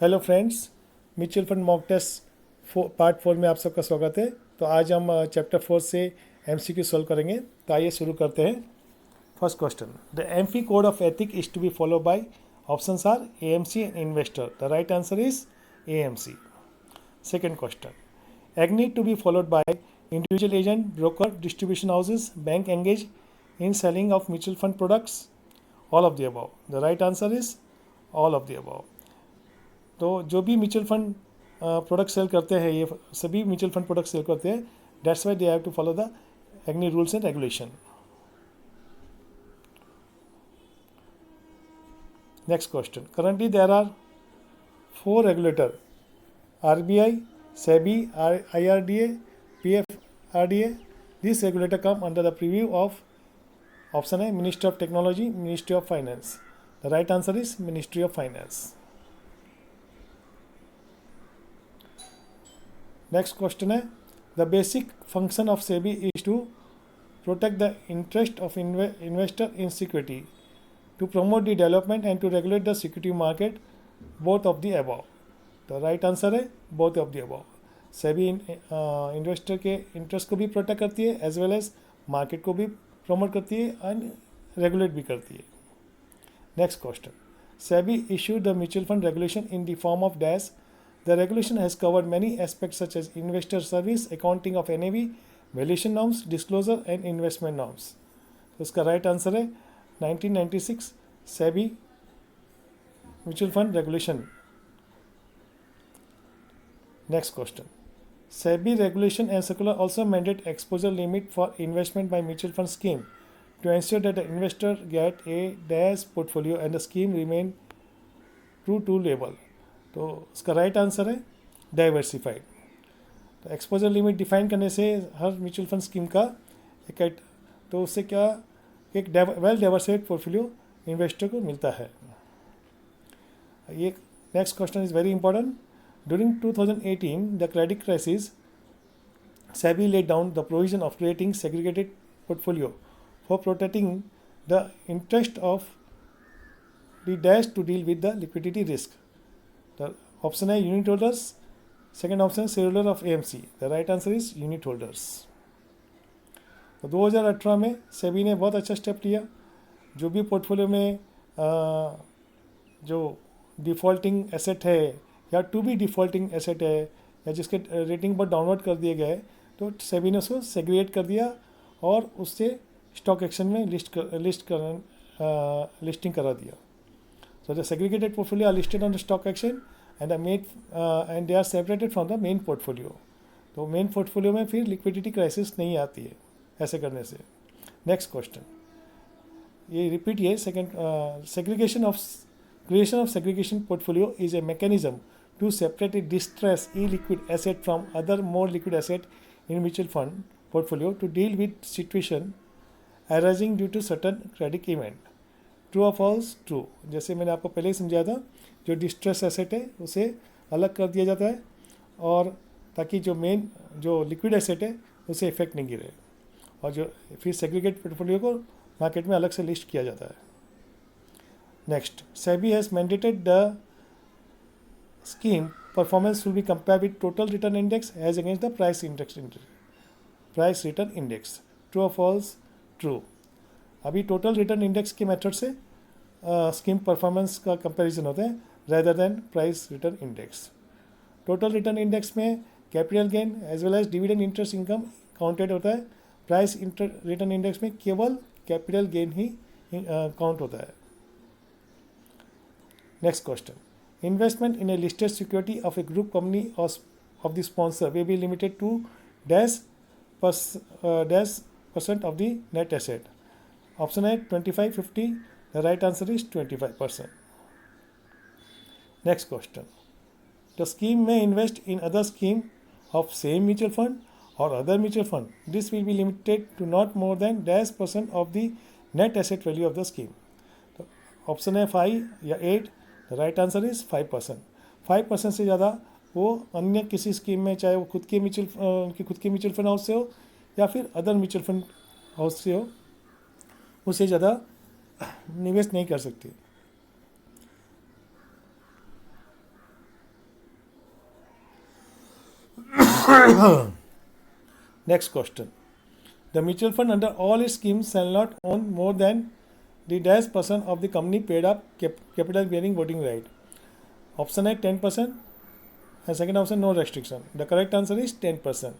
Hello friends, mutual fund mock test part 4 में आप सबका स्वागत है। तो आज हम चैप्टर 4 से एमसीक्यू सॉल्व करेंगे। तो आइए शुरू करते हैं। First question, the AMFI code of ethic is to be follow by options are AMC and investor. The right answer is AMC. Second question, एग्नी to be followed by individual agent, broker, distribution houses, bank engage in selling of mutual fund products, all of the above. The right answer is all of the above. तो जो भी mutual fund product sale करते हैं, ये सभी mutual fund product sale करते हैं, that's why they have to follow the एग्नी rules and regulation. Next question, currently there are 4 regulator, RBI, SEBI, IRDA, PFRDA. This regulator come under the preview of option है ministry of technology, ministry of finance. The right answer is ministry of finance. Next question है, the basic function of SEBI is to protect the interest of investor in security, to promote the development and to regulate the security market, both of the above. तो right answer है both of the above. SEBI investor के interest को भी protect करती है as well as market को भी promote करती है एंड रेगुलेट भी करती है। Next question, SEBI issued the mutual fund regulation in the form of dash. The regulation has covered many aspects such as investor service, accounting of NAV, valuation norms, disclosure and investment norms. तो इसका right answer है 1996 SEBI mutual fund regulation. Next question, SEBI regulation and circular also mandate exposure limit for investment by mutual fund scheme to ensure that the investor get a dash portfolio and the scheme remain true to label. तो इसका right answer है diversified. तो exposure limit define करने से हर mutual fund scheme का एक, तो उससे क्या एक वेल डाइवर्सिफाइड पोर्टफोलियो इन्वेस्टर को मिलता है। ये next question is very important. During 2018 the credit crisis, SEBI laid down the provision of creating segregated portfolio for protecting the interest of the dash to deal with the liquidity risk. The option है unit holders, second option है shareholder of AMC. The right answer is unit holders. तो 2018 में सेबी ने बहुत अच्छा step लिया। जो भी पोर्टफोलियो में जो डिफ़ॉल्टिंग एसेट है या टू बी डिफ़ॉल्टिंग एसेट है या जिसके रेटिंग बहुत डाउनवर्ड कर दिए गए, तो सेबी ने उसको सेग्रीगेट कर दिया और उससे स्टॉक एक्शन में लिस्टिंग करा दिया। So the segregated portfolio are listed on the stock exchange and and they are separated from the main portfolio. तो मेन पोर्टफोलियो में फिर लिक्विडिटी क्राइसिस नहीं आती है ऐसे करने से। नेक्स्ट क्वेश्चन, ये रिपीट ये segregation of creation of segregation portfolio is a mechanism to separate a distress illiquid asset from other more liquid asset in mutual fund portfolio to deal with situation arising due to certain credit event. True और false? True. जैसे मैंने आपको पहले ही समझाया था, जो distress asset है उसे अलग कर दिया जाता है और ताकि जो मेन जो लिक्विड एसेट है उसे इफेक्ट नहीं गिरे, और जो फिर सेग्रीगेट पोर्टफोलियो को मार्केट में अलग से लिस्ट किया जाता है। Next, SEBI has mandated the scheme performance will be compare with total return index as against the price return index. True और फॉल्स? ट्रू। अभी टोटल रिटर्न इंडेक्स के मेथड से स्कीम परफॉर्मेंस का कंपैरिजन होता है rather than price return index. Total return index में capital gain as well as dividend interest income counted होता है। प्राइस रिटर्न इंडेक्स में केवल कैपिटल गेन ही काउंट होता है। Next question, investment in a listed security of a group company of the sponsor will be limited to dash % of the net asset. Option है 25-50. The right answer is 25%. Next question, the scheme may invest in other scheme of same mutual fund or other mutual fund. This will be limited to not more than % of the net asset value of the scheme. तो option है 5 या 8. The right answer is 5%. 5% से ज़्यादा वो अन्य किसी scheme में, चाहे वो खुद के म्यूचुअल फंड हाउस से हो या फिर अदर म्यूचुअल फंड हाउस से हो, उससे ज़्यादा निवेश नहीं कर सकती। Next question. The mutual fund under all its schemes shall not own more than the dash % of the company paid up capital bearing voting right. Option A 10% and second option no restriction. The correct answer is 10%.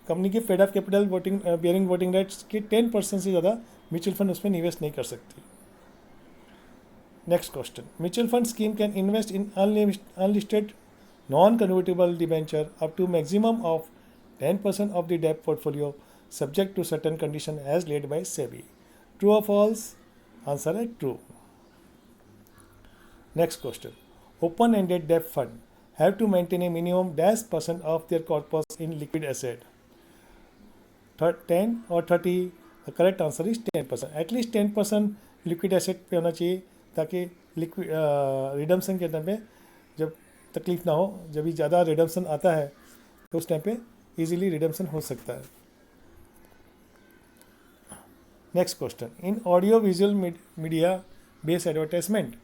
Company के paid up capital voting bearing voting rights के 10% से ज़्यादा mutual fund उसमें निवेश नहीं कर सकती. Next question. Mutual fund scheme can invest in unlisted non convertible debenture up to maximum of 10% of the debt portfolio subject to certain condition as laid by SEBI. True और false? Answer है true. Next question. Open ended debt fund have to maintain a minimum -% of their corpus in liquid asset. 10 और 30. The correct answer is 10%. At least 10% liquid asset पे होना चाहिए ताकि liquid redemption के time पे जब तकलीफ ना हो. जब भी ज़्यादा रिडम्पशन आता है तो उस टाइम पे इजीली रिडम्पशन हो सकता है. Next question. In audio visual media based advertisement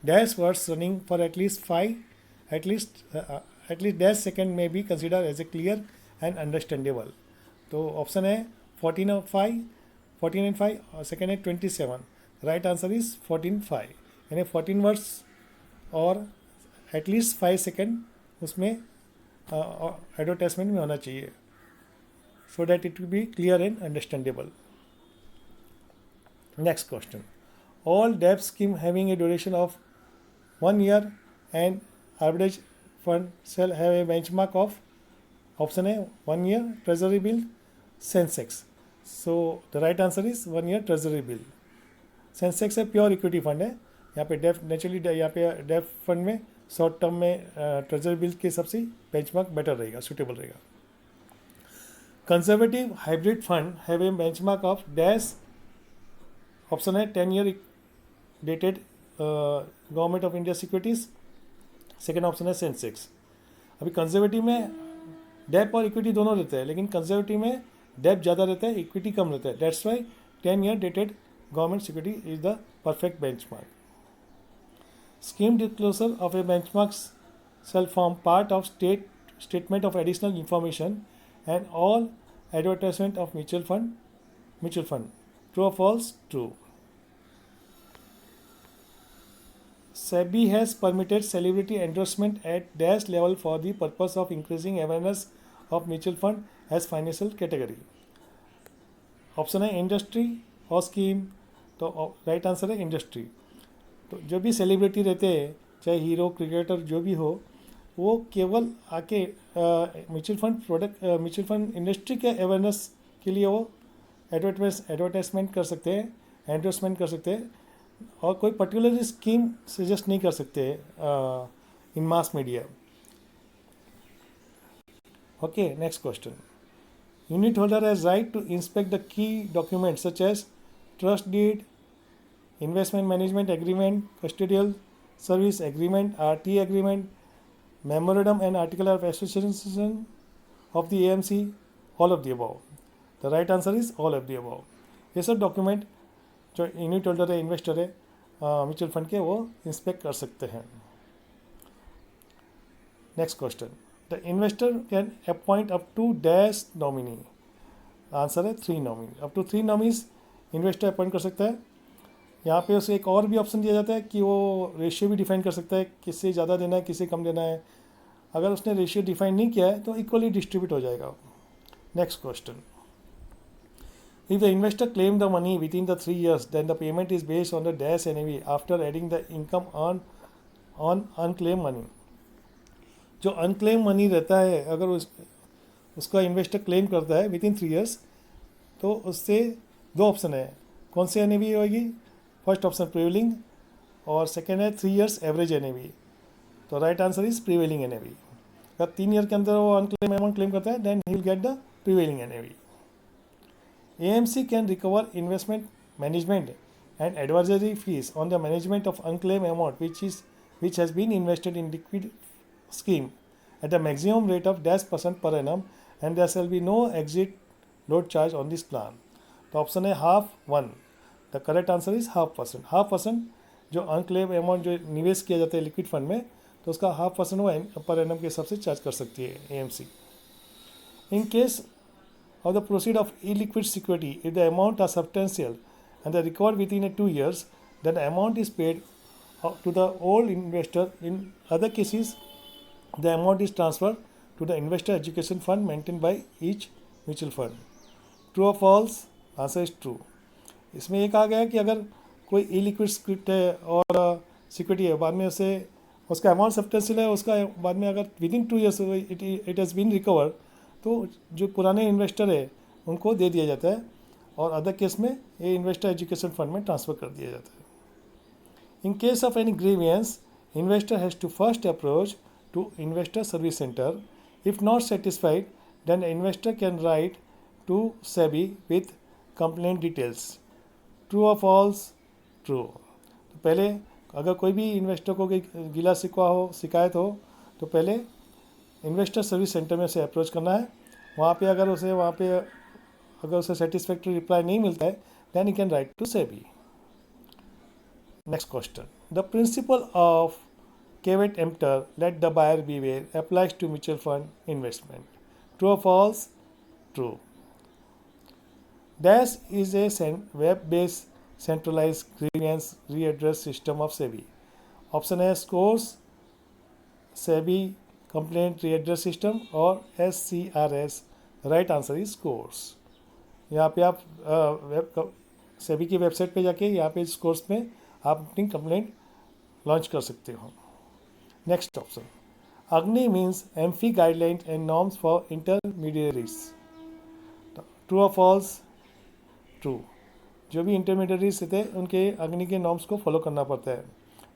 dash words running for at least dash second may be considered as a clear and understandable. तो ऑप्शन है 14 and 5 और सेकेंड है 27. Right answer is 14/5. यानी 14 words और at least 5 second उसमें advertisement में होना चाहिए so that it will be clear and understandable. Next question. All डेब्ट scheme having a duration of 1 year and average fund shall have a benchmark of option A 1 year treasury bill Sensex. So the right answer is 1 year treasury bill. Sensex है pure equity fund है. यहाँ पे def naturally यहाँ पे def fund में short term में treasury bill के हिसाब से बेंचमार्क बेटर रहेगा, सूटेबल रहेगा. Conservative hybrid fund have a benchmark of dash. Option है 10 year dated government of India securities. Second option है सेंसेक्स. अभी कंजर्वेटिव में डेप और इक्विटी दोनों रहते हैं, लेकिन कंजर्वेटिव में डेप ज़्यादा रहता है, इक्विटी कम रहता है. That's why 10 year dated government security is the perfect benchmark. Scheme disclosure of A benchmark shall form part of statement of additional information and all advertisement of mutual fund. True or false? True. SEBI has permitted celebrity endorsement at dash level for the purpose of increasing awareness of mutual fund as financial category. Option है industry और scheme. तो right answer है industry. तो जो भी celebrity रहते हैं, चाहे हीरो, क्रिकेटर, जो भी हो, वो केवल आके mutual fund product mutual fund industry के अवेयरनेस के लिए वो एडवर्टाइजमेंट कर सकते हैं, एंडोर्समेंट कर सकते हैं, और कोई पर्टिकुलर स्कीम सजेस्ट नहीं कर सकते in mass media. Okay, next question. Unit holder has right to inspect the key documents such as trust deed, investment management agreement, custodial service agreement, RT agreement, memorandum and article of association of the AMC, all of the above. The right answer is all of the above. ये सब document जो unit holder है, investor है mutual fund के, वो inspect कर सकते हैं. Next question. The investor can appoint up to dash nominee. Answer है 3 nominee. up to 3 nominees investor appoint कर सकता है. यहाँ पे उसे एक और भी ऑप्शन दिया जाता है कि वो रेशियो भी डिफाइन कर सकता है, किससे ज़्यादा देना है, किससे कम देना है. अगर उसने रेशियो डिफाइन नहीं किया है तो इक्वली डिस्ट्रीब्यूट हो जाएगा. Next question. If the investor claimed the money within the 3 years, then the payment is based on the dash NAV after adding the income on unclaimed money. जो unclaim money रहता है, अगर उसका investor claim करता है with in 3 years, तो उससे 2 option है. कौन सी NAV होगी? फर्स्ट ऑप्शन प्रिवेलिंग और सेकेंड है 3 years एवरेज NAV. तो right answer is prevailing NAV. अगर 3 year के अंदर वो अनक्लेम अमाउंट क्लेम करता है, then he will get the prevailing NAV. AMC can recover investment management and advisory fees on the management of unclaimed amount which has been invested in liquid scheme at the maximum rate of -% per annum, and there shall be no exit load charge on this plan. तो option है 1/2. The correct answer is 0.5%. 0.5% जो unclaim amount जो निवेश किया जाता है liquid fund में, तो उसका 0.5% वो पर एनम के हिसाब से चार्ज कर सकती है AMC. In case of the proceed of illiquid security, if the amount are substantial and they recovered within 2 years, then the amount is paid to the old investor. In other cases, the amount is transferred to the investor education fund maintained by each mutual fund. True or false? Answer is true. इसमें ये कहा गया है कि अगर कोई illiquid security है और सिक्योरिटी है, बाद में उसे उसका अमाउंट सब्सटेंशियल है, उसका बाद में अगर within 2 years it has been recover, तो जो पुराने इन्वेस्टर है उनको दे दिया जाता है और अदर केस में ये इन्वेस्टर एजुकेशन फंड में ट्रांसफ़र कर दिया जाता है. In case of any grievance, investor has to first approach to investor service centre. If not satisfied, then investor can write to SEBI with complaint details. True और false? True. तो पहले अगर कोई भी इन्वेस्टर को कोई गिला शिकवा हो, शिकायत हो, तो पहले इन्वेस्टर सर्विस सेंटर में उसे अप्रोच करना है. वहाँ पे अगर उसे सेटिस्फैक्ट्री रिप्लाई नहीं मिलता है, then he can write to SEBI. Next question. The principle of caveat emptor, let the buyer beware, applies to mutual fund investment. True or false? True. Dash is a web-based centralized grievance redress system of SEBI. Option A, scores, SEBI complaint redress system, or SCRS. The right answer is scores. यहाँ पे आप सेबी की website पे जाके यहाँ पे scores में आप अपनी कंप्लेंट लॉन्च कर सकते हो. Next option. अग्नि means AMFI guideline and norms for intermediaries. True और फॉल्स? ट्रू. जो भी इंटरमीडियरीज थे उनके अग्नि के नॉर्म्स को फॉलो करना पड़ता है.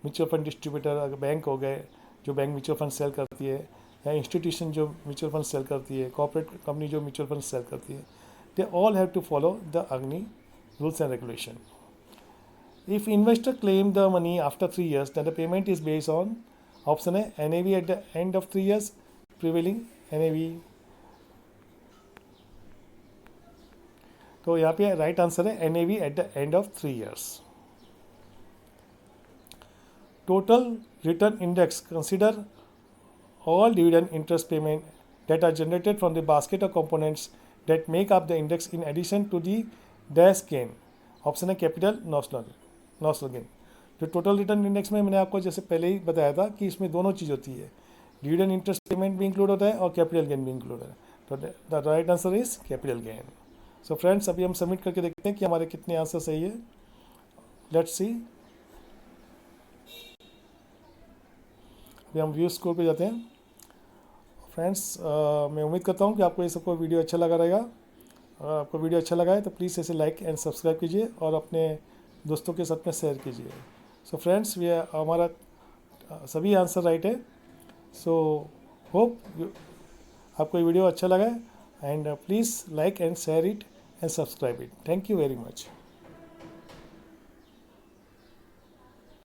म्यूचुअल फंड डिस्ट्रीब्यूटर, बैंक हो गए जो बैंक म्यूचुअल फंड सेल करती है, या इंस्टीट्यूशन जो म्यूचुअल फंड सेल करती है, कॉर्पोरेट कंपनी जो म्यूचुअल फंड सेल करती है, they all have to follow the अग्नि rules and regulation. If investor claim the money after 3 years, then the payment is based on option A, NAV at the end of 3 years, prevailing NAV. तो यहाँ पे right answer है NAV at the end of 3 years. Total return index consider all dividend interest payment that are generated from the basket of components that make up the index in addition to the dash gain. Option है capital notional gain. जो total return index में मैंने आपको जैसे पहले ही बताया था कि इसमें दोनों चीज़ होती है, डिविडेंड इंटरेस्ट पेमेंट भी इंक्लूड होता है और कैपिटल गेन भी इंक्लूड है. तो the right answer is capital gain. So friends, अभी हम सबमिट करके देखते हैं कि हमारे कितने आंसर सही है. Let's see. अभी हम व्यू स्कोर पे जाते हैं. फ्रेंड्स, मैं उम्मीद करता हूँ कि आपको ये सबको वीडियो अच्छा लगा रहेगा. अगर आपको वीडियो अच्छा लगा है तो प्लीज़ इसे लाइक एंड सब्सक्राइब कीजिए और अपने दोस्तों के साथ में शेयर कीजिए. सो फ्रेंड्स, हमारा सभी आंसर राइट है. सो होप आपको ये वीडियो अच्छा लगा है, and please like and share it and subscribe it. Thank you very much.